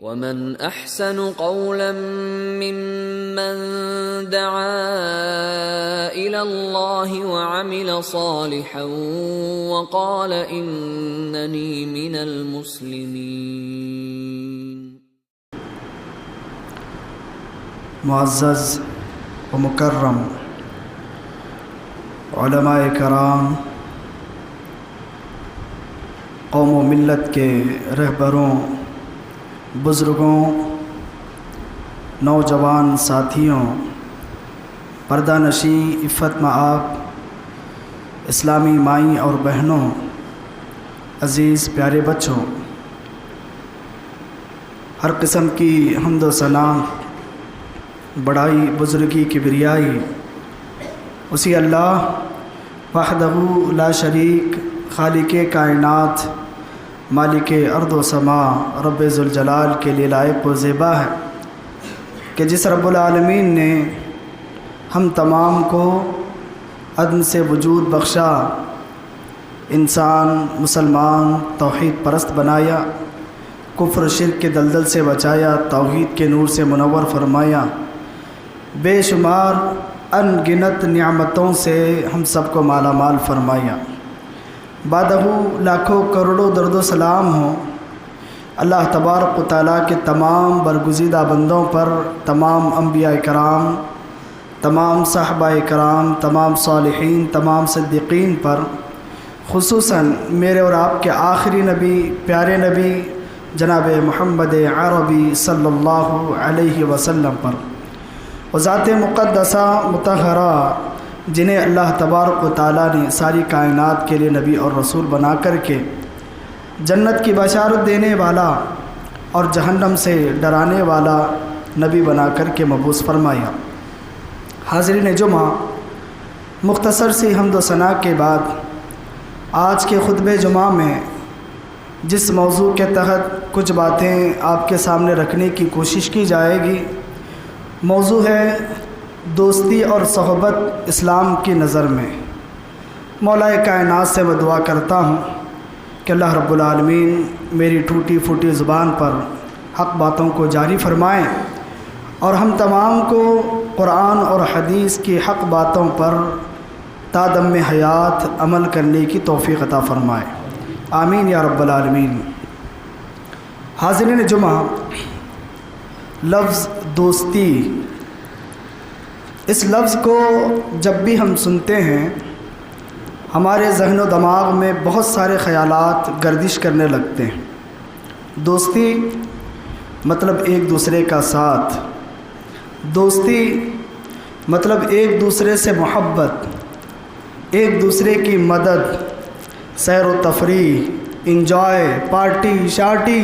ومن احسن قولا ممن دعا الى الله وعمل صالحا وقال انني من المسلمين۔ معزز و مکرم علماء کرام، قوم و ملت کے رہبروں، بزرگوں، نوجوان ساتھیوں، پردہ نشیں، عفت مآب، اسلامی مائیں اور بہنوں، عزیز پیارے بچوں، ہر قسم کی حمد و ثنا، بڑائی، بزرگی، کبریائی اسی اللہ وحدہ لا شریک، خالق کائنات، مالک ارض و سما، رب ذوالجلال کے لیے لائق و زیبا ہے کہ جس رب العالمین نے ہم تمام کو عدم سے وجود بخشا، انسان مسلمان توحید پرست بنایا، کفر شرک کے دلدل سے بچایا، توحید کے نور سے منور فرمایا، بے شمار ان گنت نعمتوں سے ہم سب کو مالا مال فرمایا۔ بعدہ لاکھوں کروڑوں درد و سلام ہوں اللہ تبارک و تعالیٰ کے تمام برگزیدہ بندوں پر، تمام انبیاء کرام، تمام صحابہ کرام، تمام صالحین، تمام صدیقین پر، خصوصاً میرے اور آپ کے آخری نبی، پیارے نبی جناب محمد عربی صلی اللہ علیہ وسلم پر، و ذات مقدسہ مطہرہ جنہیں اللہ تبارک و تعالیٰ نے ساری کائنات کے لیے نبی اور رسول بنا کر کے جنت کی بشارت دینے والا اور جہنم سے ڈرانے والا نبی بنا کر کے مبعوث فرمایا۔ حاضرین جمعہ، مختصر سی حمد و ثنا کے بعد آج کے خطبہ جمعہ میں جس موضوع کے تحت کچھ باتیں آپ کے سامنے رکھنے کی کوشش کی جائے گی، موضوع ہے دوستی اور صحبت اسلام کی نظر میں۔ مولا کائنات سے میں دعا کرتا ہوں کہ اللہ رب العالمین میری ٹوٹی پھوٹی زبان پر حق باتوں کو جاری فرمائیں اور ہم تمام کو قرآن اور حدیث کی حق باتوں پر تا دم حیات عمل کرنے کی توفیق عطا فرمائے، آمین یا رب العالمین۔ حاضرین جمعہ، لفظ دوستی، اس لفظ کو جب بھی ہم سنتے ہیں ہمارے ذہن و دماغ میں بہت سارے خیالات گردش کرنے لگتے ہیں۔ دوستی مطلب ایک دوسرے کا ساتھ، دوستی مطلب ایک دوسرے سے محبت، ایک دوسرے کی مدد، سیر و تفریح، انجوائے، پارٹی شارٹی،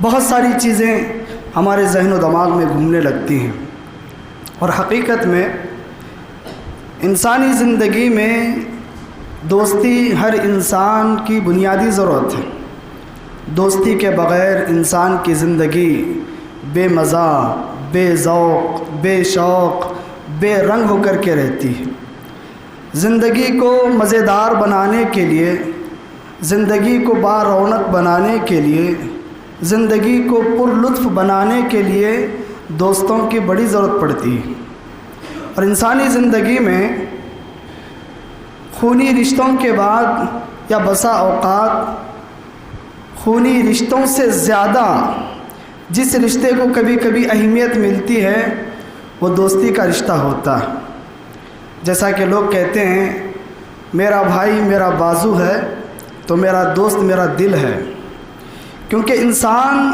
بہت ساری چیزیں ہمارے ذہن و دماغ میں گھومنے لگتی ہیں، اور حقیقت میں انسانی زندگی میں دوستی ہر انسان کی بنیادی ضرورت ہے۔ دوستی کے بغیر انسان کی زندگی بے مزہ، بے ذوق، بے شوق، بے رنگ ہو کر کے رہتی ہے۔ زندگی کو مزیدار بنانے کے لیے، زندگی کو با رونق بنانے کے لیے، زندگی کو پر لطف بنانے کے لیے دوستوں کی بڑی ضرورت پڑتی ہے، اور انسانی زندگی میں خونی رشتوں کے بعد یا بسا اوقات خونی رشتوں سے زیادہ جس رشتے کو کبھی کبھی اہمیت ملتی ہے وہ دوستی کا رشتہ ہوتا ہے۔ جیسا کہ لوگ کہتے ہیں میرا بھائی میرا بازو ہے تو میرا دوست میرا دل ہے، کیونکہ انسان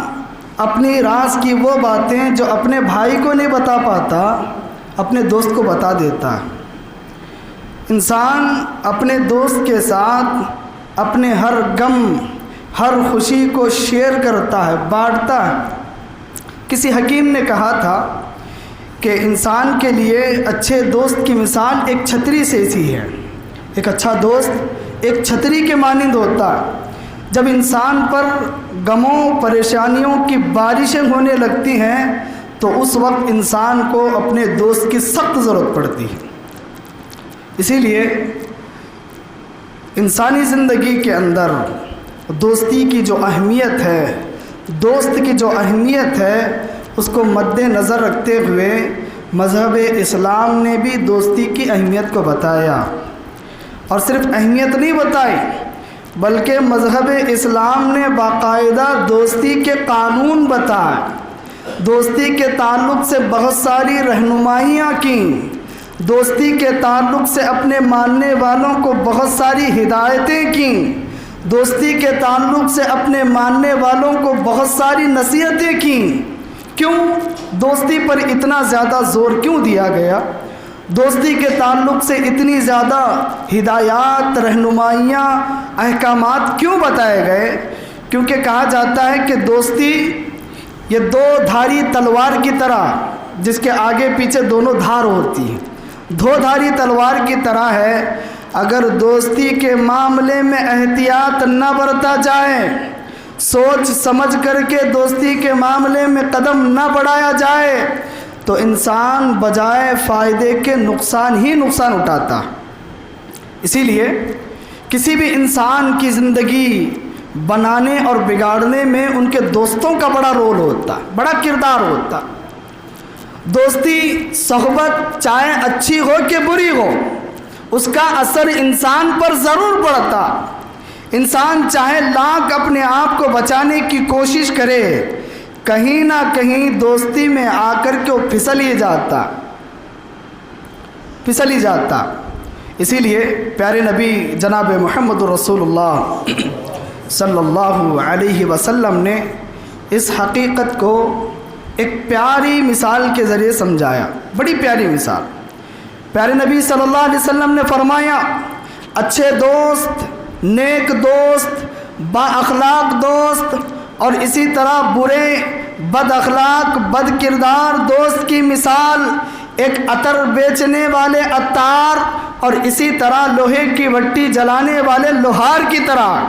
اپنی راز کی وہ باتیں جو اپنے بھائی کو نہیں بتا پاتا اپنے دوست کو بتا دیتا ہے۔ انسان اپنے دوست کے ساتھ اپنے ہر غم، ہر خوشی کو شیئر کرتا ہے، بانٹتا ہے۔ کسی حکیم نے کہا تھا کہ انسان کے لیے اچھے دوست کی مثال ایک چھتری سے ایسی ہے۔ ایک اچھا دوست ایک چھتری کے مانند ہوتا ہے۔ جب انسان پر غموں پریشانیوں کی بارشیں ہونے لگتی ہیں تو اس وقت انسان کو اپنے دوست کی سخت ضرورت پڑتی ہے۔ اسی لیے انسانی زندگی کے اندر دوستی کی جو اہمیت ہے، دوست کی جو اہمیت ہے اس کو مد نظر رکھتے ہوئے مذہب اسلام نے بھی دوستی کی اہمیت کو بتایا، اور صرف اہمیت نہیں بتائی بلکہ مذہب اسلام نے باقاعدہ دوستی کے قانون بتائے، دوستی کے تعلق سے بہت ساری رہنمائیاں کیں، دوستی کے تعلق سے اپنے ماننے والوں کو بہت ساری ہدایتیں کیں، دوستی کے تعلق سے اپنے ماننے والوں کو بہت ساری نصیحتیں کیں۔ کیوں دوستی پر اتنا زیادہ زور کیوں دیا گیا؟ دوستی کے تعلق سے اتنی زیادہ ہدایات، رہنمائیاں، احکامات کیوں بتائے گئے؟ کیونکہ کہا جاتا ہے کہ دوستی یہ دو دھاری تلوار کی طرح، جس کے آگے پیچھے دونوں دھار ہوتی ہیں، دو دھاری تلوار کی طرح ہے۔ اگر دوستی کے معاملے میں احتیاط نہ برتا جائے، سوچ سمجھ کر کے دوستی کے معاملے میں قدم نہ بڑھایا جائے تو انسان بجائے فائدے کے نقصان ہی نقصان اٹھاتا۔ اسی لیے کسی بھی انسان کی زندگی بنانے اور بگاڑنے میں ان کے دوستوں کا بڑا رول ہوتا، بڑا کردار ہوتا۔ دوستی صحبت چاہے اچھی ہو کہ بری ہو، اس کا اثر انسان پر ضرور پڑتا۔ انسان چاہے لاکھ اپنے آپ کو بچانے کی کوشش کرے، کہیں نہ کہیں دوستی میں آ کر کے وہ پھسل ہی جاتا۔ اسی لیے پیارے نبی جناب محمد رسول اللہ صلی اللہ علیہ وسلم نے اس حقیقت کو ایک پیاری مثال کے ذریعے سمجھایا، بڑی پیاری مثال۔ پیارے نبی صلی اللہ علیہ وسلم نے فرمایا، اچھے دوست، نیک دوست، با اخلاق دوست اور اسی طرح برے، بد اخلاق، بد کردار دوست کی مثال ایک عطر بیچنے والے عطار اور اسی طرح لوہے کی بھٹی جلانے والے لوہار کی طرح۔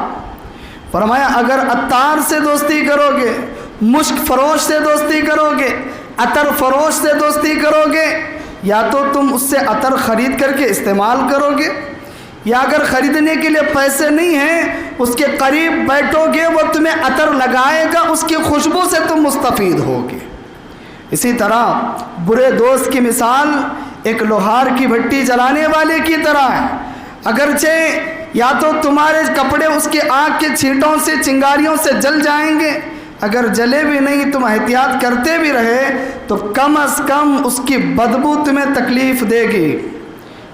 فرمایا اگر عطار سے دوستی کرو گے، مشک فروش سے دوستی کرو گے، عطر فروش سے دوستی کرو گے، یا تو تم اس سے عطر خرید کر کے استعمال کرو گے، یا اگر خریدنے کے لیے پیسے نہیں ہیں اس کے قریب بیٹھو گے، وہ تمہیں عطر لگائے گا، اس کی خوشبو سے تم مستفید ہوگے۔ اسی طرح برے دوست کی مثال ایک لوہار کی بھٹی جلانے والے کی طرح ہے۔ اگرچہ یا تو تمہارے کپڑے اس کی آگ کے چھینٹوں سے، چنگاریوں سے جل جائیں گے، اگر جلے بھی نہیں تم احتیاط کرتے بھی رہے تو کم از کم اس کی بدبو تمہیں تکلیف دے گی۔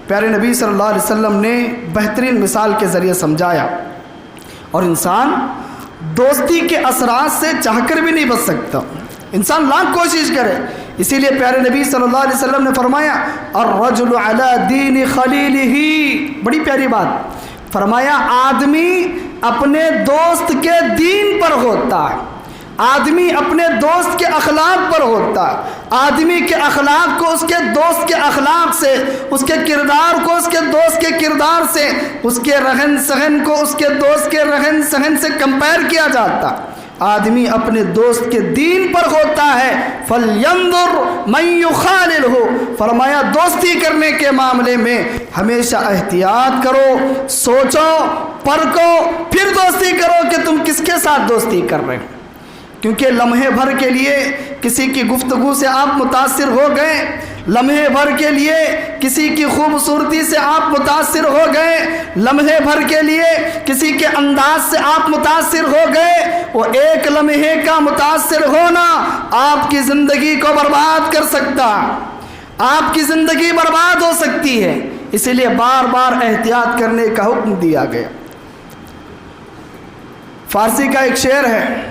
پیارے نبی صلی اللہ علیہ وسلم نے بہترین مثال کے ذریعے سمجھایا، اور انسان دوستی کے اثرات سے چاہ کر بھی نہیں بچ سکتا، انسان لاکھ کوشش کرے۔ اسی لیے پیارے نبی صلی اللہ علیہ وسلم نے فرمایا الرجل علی دین خلیلہ، بڑی پیاری بات فرمایا، آدمی اپنے دوست کے دین پر ہوتا ہے، آدمی اپنے دوست کے اخلاق پر ہوتا ہے۔ آدمی کے اخلاق کو اس کے دوست کے اخلاق سے، اس کے کردار کو اس کے دوست کے کردار سے، اس کے رہن سہن کو اس کے دوست کے رہن سہن سے کمپیئر کیا جاتا۔ آدمی اپنے دوست کے دین پر ہوتا ہے۔ فَلْيَنْظُرْ مَنْ يُخَالِلْهُ، فرمایا دوستی کرنے کے معاملے میں ہمیشہ احتیاط کرو، سوچو، پرکھو، پھر دوستی کرو کہ تم کس کے ساتھ دوستی کر رہے ہو۔ کیونکہ لمحے بھر کے لیے کسی کی گفتگو سے آپ متاثر ہو گئے، لمحے بھر کے لیے کسی کی خوبصورتی سے آپ متاثر ہو گئے، لمحے بھر کے لیے کسی کے انداز سے آپ متاثر ہو گئے، وہ ایک لمحے کا متاثر ہونا آپ کی زندگی کو برباد کر سکتا، آپ کی زندگی برباد ہو سکتی ہے۔ اسی لیے بار بار احتیاط کرنے کا حکم دیا گیا۔ فارسی کا ایک شعر ہے،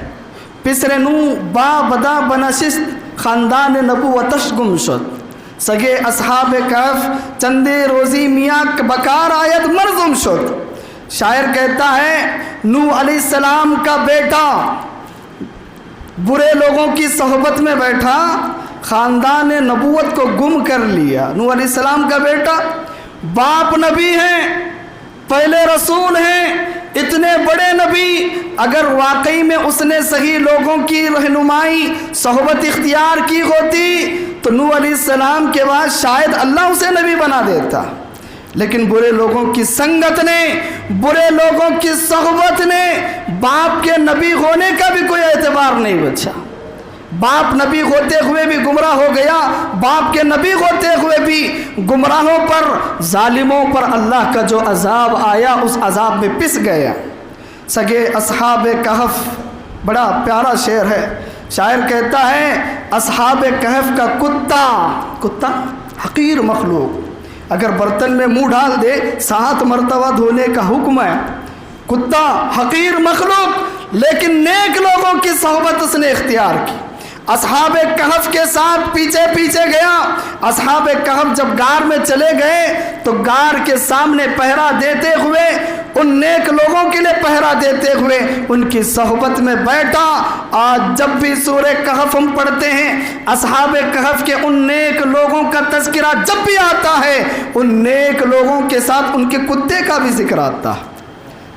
پسر نو با بدا بنشست خاندان نبوتش گم شد، سگے اصحاب کہف چندے روزی میاں بکار آیت مرزم شد۔ شاعر کہتا ہے نوح علیہ السلام کا بیٹا برے لوگوں کی صحبت میں بیٹھا، خاندان نبوت کو گم کر لیا۔ نوح علیہ السلام کا بیٹا، باپ نبی ہیں، پہلے رسول ہیں، اتنے بڑے نبی، اگر واقعی میں اس نے صحیح لوگوں کی رہنمائی صحبت اختیار کی ہوتی تو نوح علیہ السلام کے بعد شاید اللہ اسے نبی بنا دیتا، لیکن برے لوگوں کی سنگت نے، برے لوگوں کی صحبت نے باپ کے نبی ہونے کا بھی کوئی اعتبار نہیں بچا۔ باپ نبی ہوتے ہوئے بھی گمراہ ہو گیا، باپ کے نبی ہوتے ہوئے بھی گمراہوں پر، ظالموں پر اللہ کا جو عذاب آیا اس عذاب میں پس گیا۔ سگے اصحاب کہف، بڑا پیارا شعر ہے، شاعر کہتا ہے اصحاب کہف کا کتا حقیر مخلوق، اگر برتن میں منہ ڈال دے 7 مرتبہ دھونے کا حکم ہے، کتا حقیر مخلوق، لیکن نیک لوگوں کی صحبت اس نے اختیار کی، اصحاب کہف کے ساتھ پیچھے پیچھے گیا۔ اصحاب کہف جب غار میں چلے گئے تو غار کے سامنے پہرا دیتے ہوئے، ان نیک لوگوں کے لیے پہرا دیتے ہوئے ان کی صحبت میں بیٹھا۔ آج جب بھی سورہ کہف ہم پڑھتے ہیں، اصحاب کہف کے ان نیک لوگوں کا تذکرہ جب بھی آتا ہے، ان نیک لوگوں کے ساتھ ان کے کتے کا بھی ذکر آتا ہے۔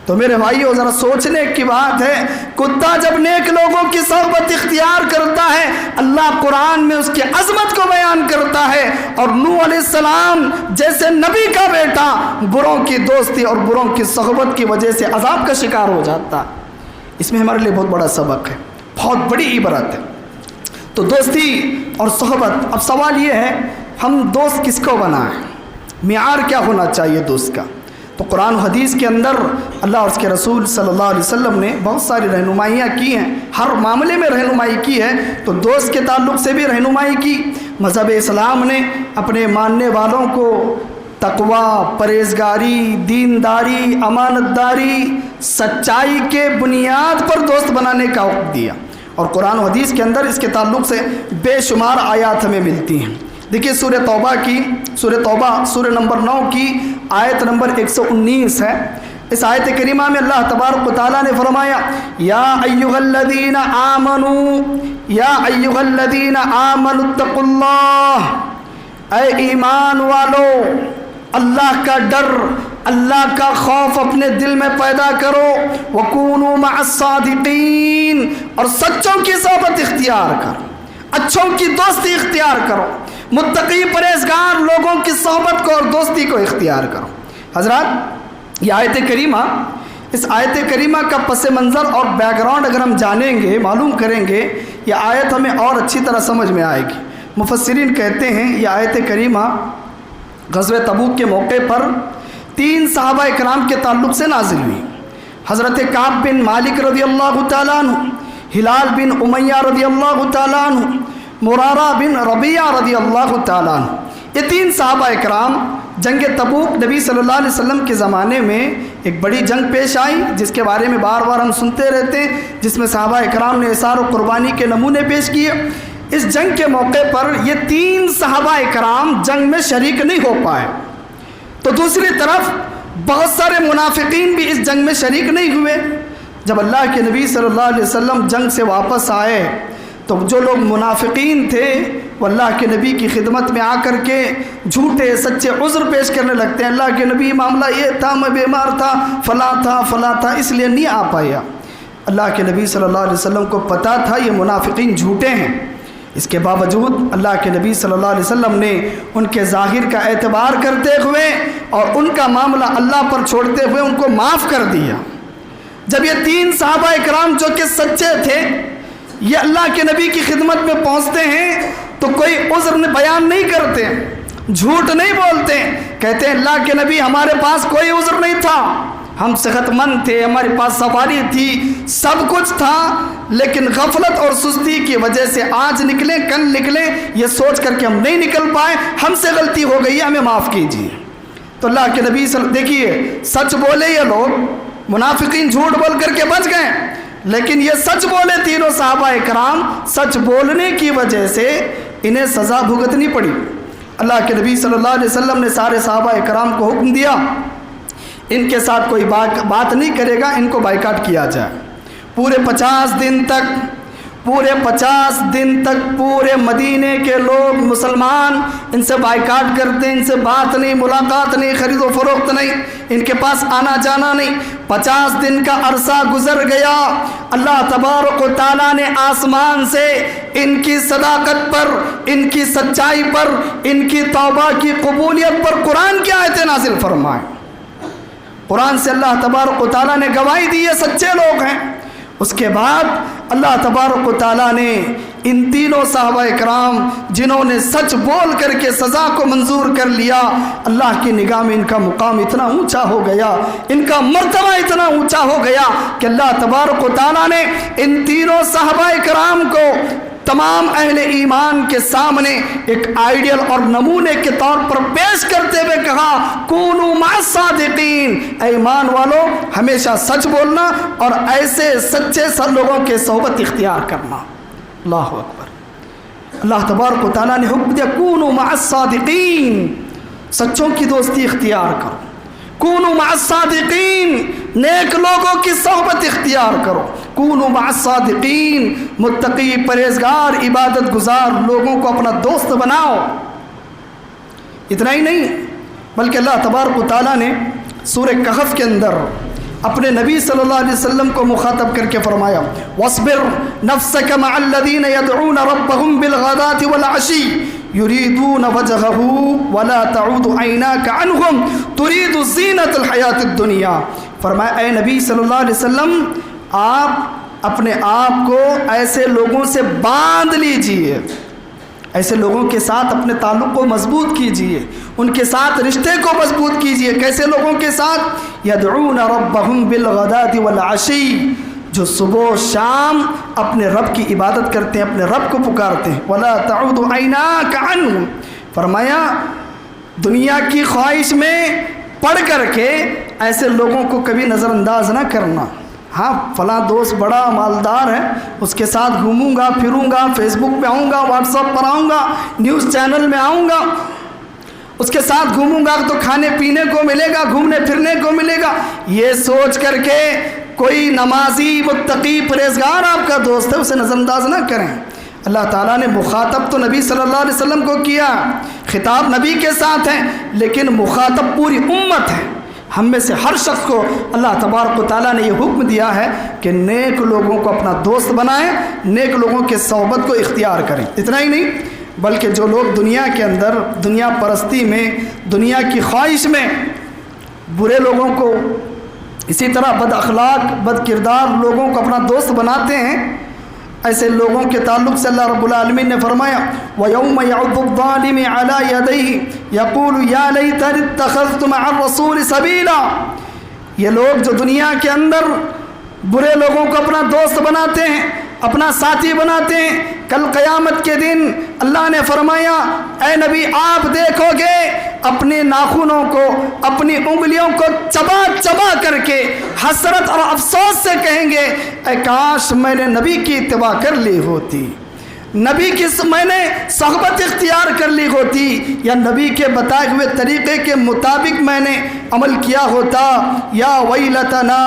تو میرے بھائیو ذرا سوچنے کی بات ہے، کتا جب نیک لوگوں کی صحبت اختیار کرتا ہے، اللہ قرآن میں اس کی عظمت کو بیان کرتا ہے، اور نوح علیہ السلام جیسے نبی کا بیٹا بروں کی دوستی اور بروں کی صحبت کی وجہ سے عذاب کا شکار ہو جاتا ہے۔ اس میں ہمارے لیے بہت بڑا سبق ہے، بہت بڑی عبرت ہے۔ تو دوستی اور صحبت، اب سوال یہ ہے ہم دوست کس کو بنائیں، معیار کیا ہونا چاہیے دوست کا؟ تو قرآن و حدیث کے اندر اللہ اور اس کے رسول صلی اللہ علیہ وسلم نے بہت ساری رہنمائیاں کی ہیں، ہر معاملے میں رہنمائی کی ہے، تو دوست کے تعلق سے بھی رہنمائی کی۔ مذہب اسلام نے اپنے ماننے والوں کو تقوی، پرہیزگاری، دینداری، امانت داری، سچائی کے بنیاد پر دوست بنانے کا حکم دیا، اور قرآن و حدیث کے اندر اس کے تعلق سے بے شمار آیات ہمیں ملتی ہیں۔ دیکھیے سورہ توبہ سورہ نمبر 9 کی آیت نمبر 119 ہے۔ اس آیت کریمہ میں اللہ تبارک و تعالیٰ نے فرمایا یا ایھا الذین آمنوا اتقوا اللہ، اے ایمان والو اللہ کا ڈر، اللہ کا خوف اپنے دل میں پیدا کرو، وکونوا مع الصادقین، اور سچوں کی صحبت اختیار کرو، اچھوں کی دوستی اختیار کرو، متقی پرہیزگار لوگوں کی صحبت کو اور دوستی کو اختیار کرو۔ حضرات یہ آیت کریمہ، اس آیت کریمہ کا پس منظر اور بیک گراؤنڈ اگر ہم جانیں گے، معلوم کریں گے، یہ آیت ہمیں اور اچھی طرح سمجھ میں آئے گی۔ مفسرین کہتے ہیں یہ آیت کریمہ غزوہ تبوک کے موقع پر 3 صحابہ اکرام کے تعلق سے نازل ہوئی۔ حضرت کعب بن مالک رضی اللہ تعالیٰ عنہ، ہلال بن امیہ رضی اللہ تعالیٰ عنہ، مرارہ بن ربیعہ رضی اللہ تعالیٰ عنہ، یہ 3 صحابہ اکرام جنگ تبوک نبی صلی اللہ علیہ وسلم کے زمانے میں ایک بڑی جنگ پیش آئی، جس کے بارے میں بار بار ہم سنتے رہتے ہیں، جس میں صحابہ اکرام نے اثار و قربانی کے نمونے پیش کیے۔ اس جنگ کے موقع پر یہ 3 صحابہ اکرام جنگ میں شریک نہیں ہو پائے، تو دوسری طرف بہت سارے منافقین بھی اس جنگ میں شریک نہیں ہوئے۔ جب اللہ کے نبی صلی اللہ علیہ وسلم جنگ سے واپس آئے تو جو لوگ منافقین تھے وہ اللہ کے نبی کی خدمت میں آ کر کے جھوٹے سچے عذر پیش کرنے لگتے ہیں، اللہ کے نبی معاملہ یہ تھا، میں بیمار تھا، فلاں تھا اس لیے نہیں آ پایا۔ اللہ کے نبی صلی اللہ علیہ وسلم کو پتہ تھا یہ منافقین جھوٹے ہیں، اس کے باوجود اللہ کے نبی صلی اللہ علیہ وسلم نے ان کے ظاہر کا اعتبار کرتے ہوئے اور ان کا معاملہ اللہ پر چھوڑتے ہوئے ان کو معاف کر دیا۔ جب یہ 3 صحابہ اکرام جو کہ سچے تھے یہ اللہ کے نبی کی خدمت میں پہنچتے ہیں تو کوئی عذر بیان نہیں کرتے، جھوٹ نہیں بولتے، کہتے ہیں اللہ کے نبی ہمارے پاس کوئی عذر نہیں تھا، ہم صحت مند تھے، ہمارے پاس سواری تھی، سب کچھ تھا، لیکن غفلت اور سستی کی وجہ سے آج نکلیں کل نکلیں یہ سوچ کر کے ہم نہیں نکل پائے، ہم سے غلطی ہو گئی ہے، ہمیں معاف کیجیے۔ تو اللہ کے نبی دیکھیے سچ بولے یہ لوگ، منافقین جھوٹ بول کر کے بچ گئے، لیکن یہ سچ بولے تینوں صحابہ اکرام، سچ بولنے کی وجہ سے انہیں سزا بھگتنی پڑی۔ اللہ کے نبی صلی اللہ علیہ وسلم نے سارے صحابہ اکرام کو حکم دیا ان کے ساتھ کوئی بات نہیں کرے گا، ان کو بائیکاٹ کیا جائے۔ پورے 50 دن تک پورے 50 دن تک پورے مدینے کے لوگ مسلمان ان سے بائیکاٹ کرتے ہیں، ان سے بات نہیں، ملاقات نہیں، خرید و فروخت نہیں، ان کے پاس آنا جانا نہیں۔ 50 دن کا عرصہ گزر گیا، اللہ تبارک و تعالیٰ نے آسمان سے ان کی صداقت پر، ان کی سچائی پر، ان کی توبہ کی قبولیت پر قرآن کی آیتیں نازل فرمائیں۔ قرآن سے اللہ تبارک و تعالیٰ نے گواہی دی یہ سچے لوگ ہیں۔ اس کے بعد اللہ تبارک و تعالیٰ نے ان تینوں صحابہ کرام جنہوں نے سچ بول کر کے سزا کو منظور کر لیا، اللہ کی نگاہ میں ان کا مقام اتنا اونچا ہو گیا، ان کا مرتبہ اتنا اونچا ہو گیا کہ اللہ تبارک و تعالیٰ نے ان تینوں صحابہ کرام کو تمام اہل ایمان کے سامنے ایک آئیڈیل اور نمونے کے طور پر پیش کرتے ہوئے کہا کونوا مع الصادقین، اے ایمان والو ہمیشہ سچ بولنا اور ایسے سچے لوگوں کے صحبت اختیار کرنا۔ اللہ اکبر۔ اللہ تبارک و تعالیٰ نے حکم دیا کونوا مع الصادقین، سچوں کی دوستی اختیار کرو، کونوا مع الصادقین، نیک لوگوں کی صحبت اختیار کرو، کونوا مع الصادقین، متقی پرہیزگار عبادت گزار لوگوں کو اپنا دوست بناؤ۔ اتنا ہی نہیں بلکہ اللہ تبارک و تعالیٰ نے سورہ کہف کے اندر اپنے نبی صلی اللہ علیہ وسلم کو مخاطب کر کے فرمایا وَاصْبِرْ نَفْسَكَ مَعَ الَّذِينَ يَدْعُونَ رَبَّهُمْ بِالْغَدَاةِ وَالْعَشِيِّ يُرِيدُونَ وَجْهَهُ وَلَا تَعُودُ عَيْنَاكَ عَنْهُمْ تُرِيدُ زِينَةَ الْحَيَاةِ الدُّنْيَا۔ فرمایا اے نبی صلی اللہ علیہ وسلم آپ اپنے آپ کو ایسے لوگوں سے باندھ لیجئے، ایسے لوگوں کے ساتھ اپنے تعلق کو مضبوط کیجئے، ان کے ساتھ رشتے کو مضبوط کیجئے۔ کیسے لوگوں کے ساتھ؟ یدعون ربهم بالغداة والعشی، جو صبح و شام اپنے رب کی عبادت کرتے ہیں، اپنے رب کو پکارتے ہیں۔ ولا تعود عیناک عنہم، فرمایا دنیا کی خواہش میں پڑھ کر کے ایسے لوگوں کو کبھی نظر انداز نہ کرنا۔ ہاں فلاں دوست بڑا مالدار ہے، اس کے ساتھ گھوموں گا پھروں گا، فیس بک پہ آؤں گا، واٹس ایپ پر آؤں گا، نیوز چینل میں آؤں گا، اس کے ساتھ گھوموں گا تو کھانے پینے کو ملے گا، گھومنے پھرنے کو ملے گا، یہ سوچ کر کے کوئی نمازی متقی پرہیزگار آپ کا دوست ہے اسے نظر انداز نہ کریں۔ اللہ تعالیٰ نے مخاطب تو نبی صلی اللہ علیہ وسلم کو کیا، خطاب نبی کے ساتھ ہے، لیکن مخاطب پوری امت ہے۔ ہم میں سے ہر شخص کو اللہ تبارک و تعالیٰ نے یہ حکم دیا ہے کہ نیک لوگوں کو اپنا دوست بنائیں، نیک لوگوں کے صحبت کو اختیار کریں۔ اتنا ہی نہیں بلکہ جو لوگ دنیا کے اندر دنیا پرستی میں، دنیا کی خواہش میں برے لوگوں کو، اسی طرح بد اخلاق بد کردار لوگوں کو اپنا دوست بناتے ہیں، ایسے لوگوں کے تعلق سے اللہ رب العالمین نے فرمایا وَيَوْمَ يَعُضُّ الظَّالِمِ عَلَى يَدَيْهِ يَقُولُ يَا لَيْتَنِي اتَّخَذْتُ مَعَ الرَّسُولِ سَبِيلًا۔ یہ لوگ جو دنیا کے اندر برے لوگوں کو اپنا دوست بناتے ہیں، اپنا ساتھی بناتے ہیں، کل قیامت کے دن اللہ نے فرمایا اے نبی آپ دیکھو گے اپنے ناخنوں کو، اپنی انگلیوں کو چبا چبا کر کے حسرت اور افسوس سے کہیں گے اے کاش میں نے نبی کی اتباع کر لی ہوتی، نبی کی میں نے صحبت اختیار کر لی ہوتی، یا نبی کے بتائے ہوئے طریقے کے مطابق میں نے عمل کیا ہوتا۔ یا ویلتنا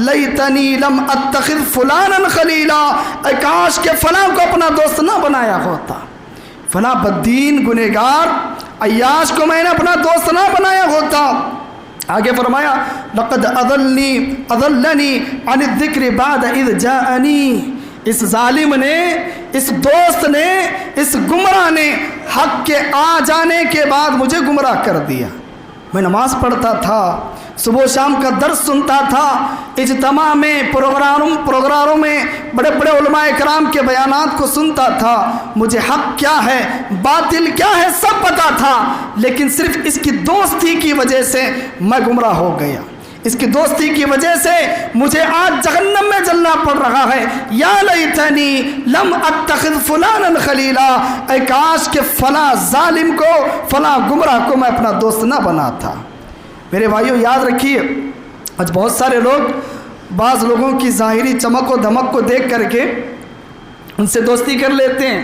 لیتنی لم اتخذ فلانا خلیلا، اے کاش کہ فلاں کو اپنا دوست نہ بنایا ہوتا، فلاں بددین گنہگار عیاش کو میں نے اپنا دوست نہ بنایا ہوتا۔ آگے فرمایا لقد اضلنی عن الذکر بعد اذ جاءنی، اس ظالم نے، اس دوست نے، اس گمراہ نے حق کے آ جانے کے بعد مجھے گمراہ کر دیا۔ میں نماز پڑھتا تھا، صبح و شام کا درس سنتا تھا، اجتماع میں پروگراموں میں بڑے بڑے علماء کرام کے بیانات کو سنتا تھا، مجھے حق کیا ہے باطل کیا ہے سب پتا تھا، لیکن صرف اس کی دوستی کی وجہ سے میں گمراہ ہو گیا، اس کی دوستی کی وجہ سے مجھے آج جہنم میں جلنا پڑ رہا ہے۔ یا لیتنی لم اتخذ فلانا خلیلا، اے کاش کہ فلاں ظالم کو، فلاں گمراہ کو میں اپنا دوست نہ بنا تھا۔ میرے بھائیو یاد رکھیے آج بہت سارے لوگ بعض لوگوں کی ظاہری چمک و دھمک کو دیکھ کر کے ان سے دوستی کر لیتے ہیں،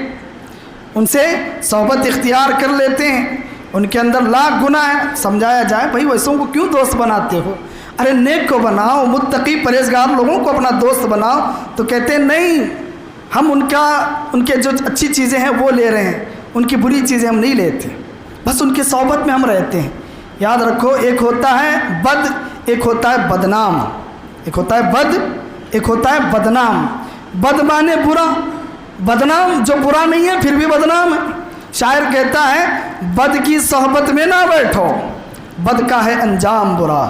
ان سے صحبت اختیار کر لیتے ہیں، ان کے اندر لاکھ گناہ ہے۔ سمجھایا جائے بھائی ویسوں کو کیوں دوست بناتے ہو، ارے نیک کو بناؤ، متقی پرہیزگار لوگوں کو اپنا دوست بناؤ، تو کہتے ہیں نہیں ہم ان کے جو اچھی چیزیں ہیں وہ لے رہے ہیں، ان کی بری چیزیں ہم نہیں لیتے، بس ان کی صحبت میں ہم رہتے ہیں۔ یاد رکھو، ایک ہوتا ہے بد، ایک ہوتا ہے بدنام، ایک ہوتا ہے بد، ایک ہوتا ہے بدنام۔ بد مانے برا، بدنام جو برا نہیں ہے پھر بھی بدنام ہے۔ شاعر کہتا ہے بد کی صحبت میں نہ بیٹھو، بد کا ہے انجام برا۔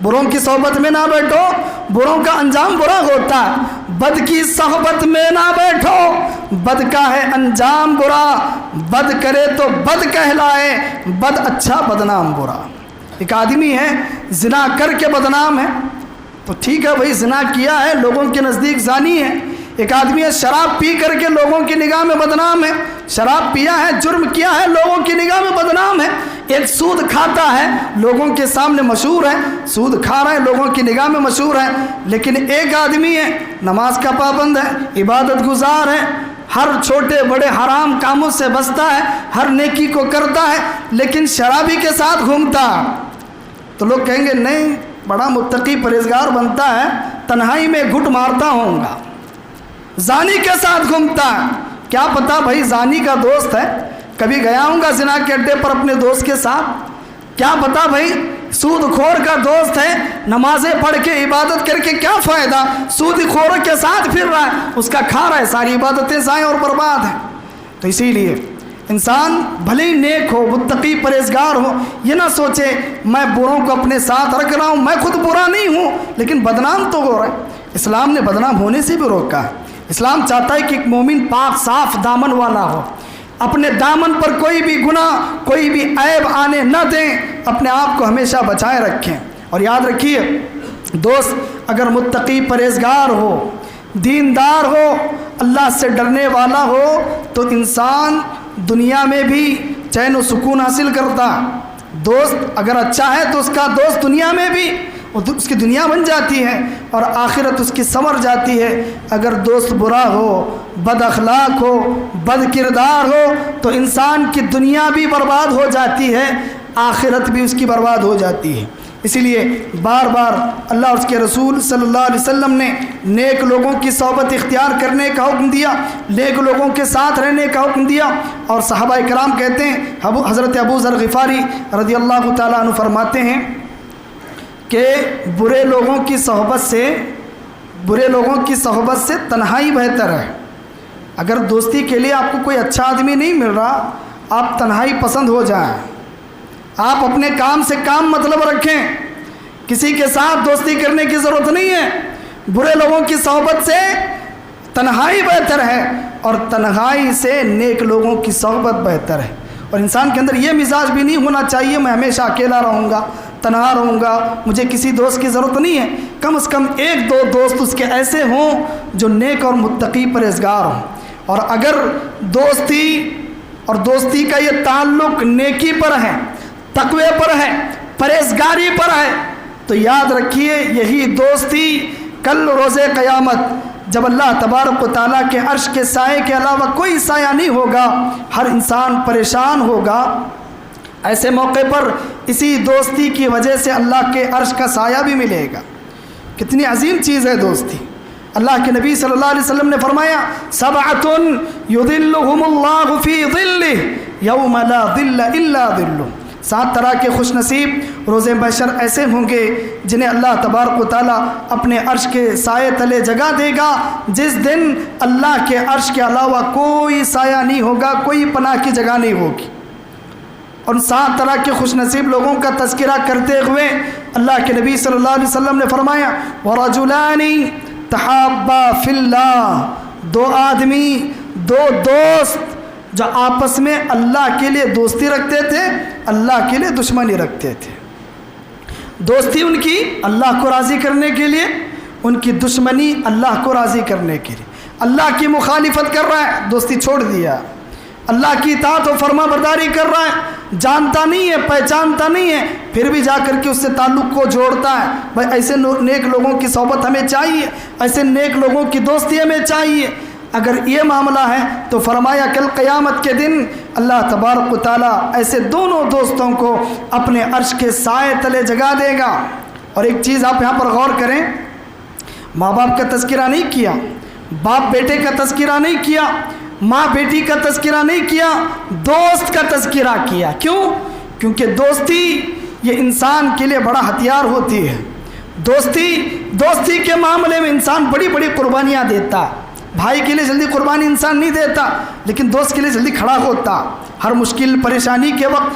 بروں کی صحبت میں نہ بیٹھو، بروں کا انجام برا ہوتا ہے۔ بد کی صحبت میں نہ بیٹھو، بد کا ہے انجام برا۔ بد کرے تو بد کہلائے، بد اچھا بدنام برا۔ ایک آدمی ہے زنا کر کے بدنام ہے تو ٹھیک ہے بھائی، زنا کیا ہے، لوگوں کے نزدیک زانی ہے۔ ایک آدمی ہے شراب پی کر کے لوگوں کی نگاہ میں بدنام ہے، شراب پیا ہے، جرم کیا ہے، لوگوں کی نگاہ میں بدنام ہے۔ ایک سود کھاتا ہے، لوگوں کے سامنے مشہور ہے، سود کھا رہا ہے، لوگوں کی نگاہ میں مشہور ہے۔ لیکن ایک آدمی ہے نماز کا پابند ہے، عبادت گزار ہے، ہر چھوٹے بڑے حرام کاموں سے بچتا ہے، ہر نیکی کو کرتا ہے، لیکن شرابی کے ساتھ گھومتا ہے تو لوگ کہیں گے نہیں، بڑا متقی پرہیزگار بنتا ہے، تنہائی میں گھٹ مارتا ہوں گا۔ زانی کے ساتھ گھومتا ہے، کیا پتا بھائی زانی کا دوست ہے، کبھی گیا ہوں گا زنا کے اڈے پر اپنے دوست کے ساتھ، کیا پتا بھائی سود خور کا دوست ہے، نمازیں پڑھ کے عبادت کر کے کیا فائدہ، سود خور کے ساتھ پھر رہا ہے، اس کا کھا رہا ہے، ساری عبادتیں ضائع اور برباد ہیں۔ تو اسی لیے انسان بھلے ہی نیک ہو، متقی پرہیزگار ہو، یہ نہ سوچے میں بروں کو اپنے ساتھ رکھ رہا ہوں، میں خود برا نہیں ہوں لیکن بدنام تو ہو رہا ہے۔ اسلام نے بدنام ہونے سے بھی روکا ہے۔ اسلام چاہتا ہے کہ ایک مومن پاک صاف دامن والا ہو، اپنے دامن پر کوئی بھی گناہ، کوئی بھی عیب آنے نہ دیں، اپنے آپ کو ہمیشہ بچائے رکھیں۔ اور یاد رکھیے دوست، اگر متقی پرہیزگار ہو، دیندار ہو، اللہ سے ڈرنے والا ہو تو انسان دنیا میں بھی چین و سکون حاصل کرتا۔ دوست اگر اچھا ہے تو اس کا دوست دنیا میں بھی اس کی دنیا بن جاتی ہے اور آخرت اس کی سنور جاتی ہے۔ اگر دوست برا ہو، بد اخلاق ہو، بد کردار ہو تو انسان کی دنیا بھی برباد ہو جاتی ہے، آخرت بھی اس کی برباد ہو جاتی ہے۔ اسی لیے بار بار اللہ اور اس کے رسول صلی اللہ علیہ وسلم نے نیک لوگوں کی صحبت اختیار کرنے کا حکم دیا، نیک لوگوں کے ساتھ رہنے کا حکم دیا۔ اور صحابہ کرام کہتے ہیں، حضرت ابو ذر غفاری رضی اللہ تعالیٰ عنہ فرماتے ہیں کہ برے لوگوں کی صحبت سے تنہائی بہتر ہے۔ اگر دوستی کے لیے آپ کو کوئی اچھا آدمی نہیں مل رہا، آپ تنہائی پسند ہو جائیں، آپ اپنے کام سے کام مطلب رکھیں، کسی کے ساتھ دوستی کرنے کی ضرورت نہیں ہے۔ برے لوگوں کی صحبت سے تنہائی بہتر ہے اور تنہائی سے نیک لوگوں کی صحبت بہتر ہے۔ اور انسان کے اندر یہ مزاج بھی نہیں ہونا چاہیے میں ہمیشہ اکیلا رہوں گا، تنہا رہوں گا، مجھے کسی دوست کی ضرورت نہیں ہے۔ کم از کم ایک دو دوست اس کے ایسے ہوں جو نیک اور متقی پرہیزگار ہوں۔ اور اگر دوستی کا یہ تعلق نیکی پر ہے، تقوی پر ہے، پرہیزگاری پر ہے تو یاد رکھیے یہی دوستی کل روز قیامت جب اللہ تبارک و تعالیٰ کے عرش کے سائے کے علاوہ کوئی سایہ نہیں ہوگا، ہر انسان پریشان ہوگا، ایسے موقع پر اسی دوستی کی وجہ سے اللہ کے عرش کا سایہ بھی ملے گا۔ کتنی عظیم چیز ہے دوستی۔ اللہ کے نبی صلی اللہ علیہ وسلم نے فرمایا سبعۃ یظلھم اللہ فی ظلہ یوم لا ظل الا ظلہ، 7 طرح کے خوش نصیب روز محشر ایسے ہوں گے جنہیں اللہ تبارک و تعالیٰ اپنے عرش کے سائے تلے جگہ دے گا، جس دن اللہ کے عرش کے علاوہ کوئی سایہ نہیں ہوگا، کوئی پناہ کی جگہ نہیں ہوگی۔ اور 7 طرح کے خوش نصیب لوگوں کا تذکرہ کرتے ہوئے اللہ کے نبی صلی اللہ علیہ وسلم نے فرمایا وَرَجُلَانِ تَحَابَّا فِي اللَّهِ، 2 آدمی، 2 دوست جو آپس میں اللہ کے لیے دوستی رکھتے تھے، اللہ کے لیے دشمنی رکھتے تھے۔ دوستی ان کی اللہ کو راضی کرنے کے لیے، ان کی دشمنی اللہ کو راضی کرنے کے لیے۔ اللہ کی مخالفت کر رہا ہے، دوستی چھوڑ دیا۔ اللہ کی اطاعت و فرما برداری کر رہا ہے، جانتا نہیں ہے، پہچانتا نہیں ہے، پھر بھی جا کر کے اس سے تعلق کو جوڑتا ہے۔ بھائی ایسے نیک لوگوں کی صحبت ہمیں چاہیے، ایسے نیک لوگوں کی دوستی ہمیں چاہیے۔ اگر یہ معاملہ ہے تو فرمایا کل قیامت کے دن اللہ تبارک و تعالیٰ ایسے دونوں دوستوں کو اپنے عرش کے سائے تلے جگہ دے گا۔ اور ایک چیز آپ یہاں پر غور کریں، ماں باپ کا تذکرہ نہیں کیا، باپ بیٹے کا تذکرہ نہیں کیا، ماں بیٹی کا تذکرہ نہیں کیا، دوست کا تذکرہ کیا۔ کیوں؟ کیونکہ دوستی یہ انسان کے لیے بڑا ہتھیار ہوتی ہے۔ دوستی کے معاملے میں انسان بڑی بڑی قربانیاں دیتا ہے۔ بھائی کے لیے جلدی قربانی انسان نہیں دیتا، لیکن دوست کے لیے جلدی کھڑا ہوتا۔ ہر مشکل پریشانی کے وقت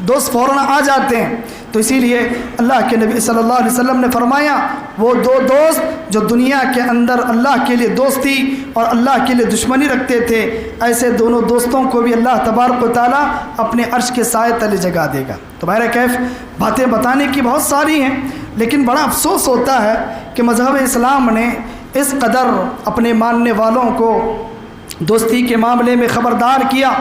دوست فوراً آ جاتے ہیں۔ تو اسی لیے اللہ کے نبی صلی اللہ علیہ وسلم نے فرمایا، وہ دو دوست جو دنیا کے اندر اللہ کے لیے دوستی اور اللہ کے لیے دشمنی رکھتے تھے، ایسے دونوں دوستوں کو بھی اللہ تبارک و تعالیٰ اپنے عرش کے سائے تلے جگہ دے گا۔ تو بہر کیف باتیں بتانے کی بہت ساری ہیں، لیکن بڑا افسوس ہوتا ہے کہ مذہب اسلام نے اس قدر اپنے ماننے والوں کو دوستی کے معاملے میں خبردار کیا،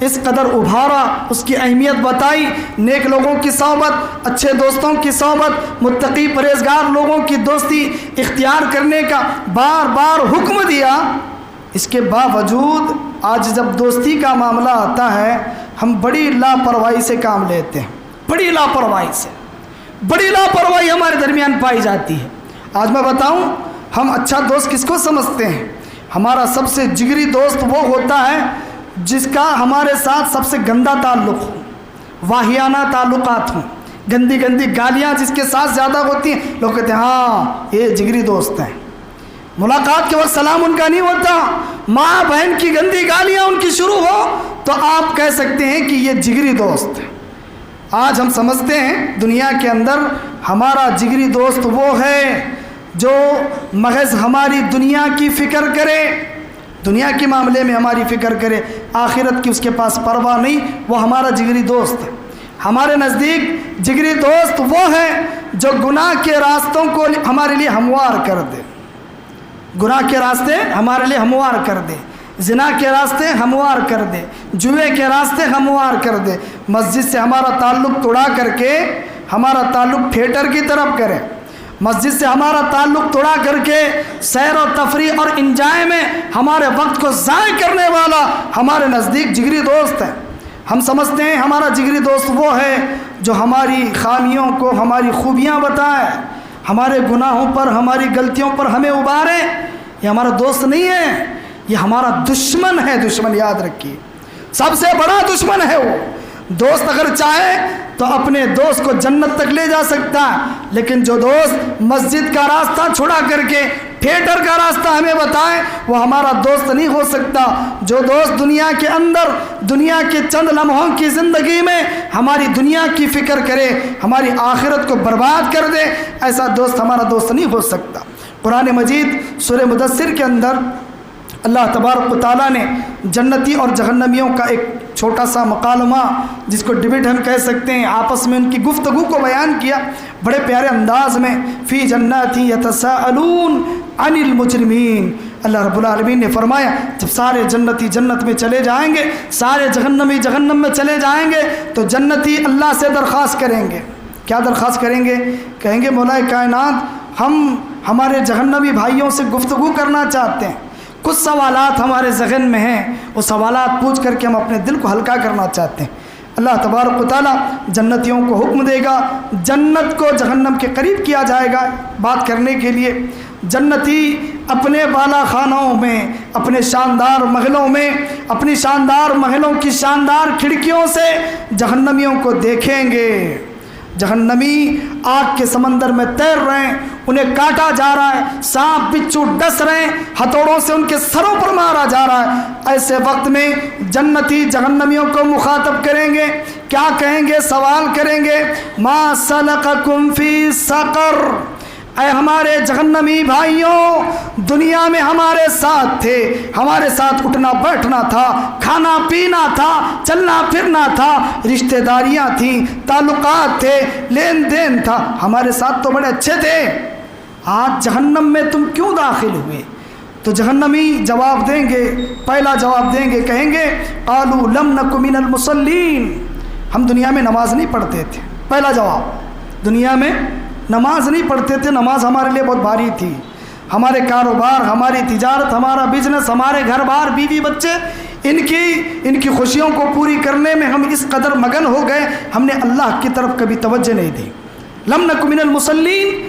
اس قدر ابھارا، اس کی اہمیت بتائی، نیک لوگوں کی صحبت، اچھے دوستوں کی صحبت، متقی پرہیزگار لوگوں کی دوستی اختیار کرنے کا بار بار حکم دیا۔ اس کے باوجود آج جب دوستی کا معاملہ آتا ہے، ہم بڑی لاپرواہی سے کام لیتے ہیں، بڑی لاپرواہی ہمارے درمیان پائی جاتی ہے۔ آج میں بتاؤں ہم اچھا دوست کس کو سمجھتے ہیں؟ ہمارا سب سے جگری دوست وہ ہوتا ہے جس کا ہمارے ساتھ سب سے گندا تعلق ہو، واہیانہ تعلقات ہوں، گندی گالیاں جس کے ساتھ زیادہ ہوتی ہیں، لوگ کہتے ہیں ہاں یہ جگری دوست ہیں۔ ملاقات کے وقت سلام ان کا نہیں ہوتا، ماں بہن کی گندی گالیاں ان کی شروع ہو تو آپ کہہ سکتے ہیں کہ یہ جگری دوست ہے۔ آج ہم سمجھتے ہیں دنیا کے اندر ہمارا جگری دوست وہ ہے جو محض ہماری دنیا کی فکر کرے، دنیا کے معاملے میں ہماری فکر کرے، آخرت کی اس کے پاس پرواہ نہیں، وہ ہمارا جگری دوست ہے۔ ہمارے نزدیک جگری دوست وہ ہے جو گناہ کے راستوں کو ہمارے لیے ہموار کر دے، گناہ کے راستے ہمارے لیے ہموار کر دے، زنا کے راستے ہموار کر دے، جوئے کے راستے ہموار کر دے، مسجد سے ہمارا تعلق توڑا کر کے ہمارا تعلق تھیٹر کی طرف کرے، مسجد سے ہمارا تعلق توڑا کر کے سیر و تفریح اور انجوائے میں ہمارے وقت کو ضائع کرنے والا ہمارے نزدیک جگری دوست ہے۔ ہم سمجھتے ہیں ہمارا جگری دوست وہ ہے جو ہماری خامیوں کو ہماری خوبیاں بتائے، ہمارے گناہوں پر ہماری غلطیوں پر ہمیں ابھارے۔ یہ ہمارا دوست نہیں ہے، یہ ہمارا دشمن ہے۔ دشمن یاد رکھیے، سب سے بڑا دشمن ہے وہ۔ دوست اگر چاہے تو اپنے دوست کو جنت تک لے جا سکتا ہے، لیکن جو دوست مسجد کا راستہ چھڑا کر کے تھیٹر کا راستہ ہمیں بتائے وہ ہمارا دوست نہیں ہو سکتا۔ جو دوست دنیا کے اندر دنیا کے چند لمحوں کی زندگی میں ہماری دنیا کی فکر کرے، ہماری آخرت کو برباد کر دے، ایسا دوست ہمارا دوست نہیں ہو سکتا۔ قرآن مجید سورہ مدثر کے اندر اللہ تبارک و تعالیٰ نے جنتی اور جہنمیوں کا ایک چھوٹا سا مکالمہ، جس کو ڈبیٹ ہم کہہ سکتے ہیں، آپس میں ان کی گفتگو کو بیان کیا بڑے پیارے انداز میں۔ فی جنات یتساءلون عن المجرمین، اللہ رب العالمین نے فرمایا جب سارے جنتی جنت میں چلے جائیں گے، سارے جہنمی جہنم میں چلے جائیں گے، تو جنتی اللہ سے درخواست کریں گے۔ کیا درخواست کریں گے؟ کہیں گے مولا کائنات، ہم ہمارے جہنمی بھائیوں سے گفتگو کرنا چاہتے ہیں، کچھ سوالات ہمارے ذہن میں ہیں، وہ سوالات پوچھ کر کے ہم اپنے دل کو ہلکا کرنا چاہتے ہیں۔ اللہ تبارک و تعالیٰ جنتیوں کو حکم دے گا، جنت کو جہنم کے قریب کیا جائے گا بات کرنے کے لیے۔ جنتی اپنے بالا خانوں میں، اپنے شاندار محلوں میں، اپنی شاندار محلوں کی شاندار کھڑکیوں سے جہنمیوں کو دیکھیں گے۔ جہنمی آگ کے سمندر میں تیر رہے ہیں، انہیں کاٹا جا رہا ہے، سانپ بچھو ڈس رہے ہیں، ہتھوڑوں سے ان کے سروں پر مارا جا رہا ہے۔ ایسے وقت میں جنتی جہنمیوں کو مخاطب کریں گے، کیا کہیں گے؟ سوال کریں گے، ما سلککم فی سقر، اے ہمارے جہنمی بھائیوں، دنیا میں ہمارے ساتھ تھے، ہمارے ساتھ اٹھنا بیٹھنا تھا، کھانا پینا تھا، چلنا پھرنا تھا، رشتہ داریاں تھیں، تعلقات تھے، لین دین تھا، ہمارے ساتھ تو بڑے اچھے تھے، آج جہنم میں تم کیوں داخل ہوئے؟ تو جہنمی جواب دیں گے، پہلا جواب دیں گے، کہیں گے قالوا لم نک من المصلین، ہم دنیا میں نماز نہیں پڑھتے تھے۔ پہلا جواب، دنیا میں نماز نہیں پڑھتے تھے، نماز ہمارے لیے بہت بھاری تھی، ہمارے کاروبار، ہماری تجارت، ہمارا بزنس، ہمارے گھر بار، بیوی بچے، ان کی خوشیوں کو پوری کرنے میں ہم اس قدر مگن ہو گئے، ہم نے اللہ کی طرف کبھی توجہ نہیں دی۔ لم نک من المصلین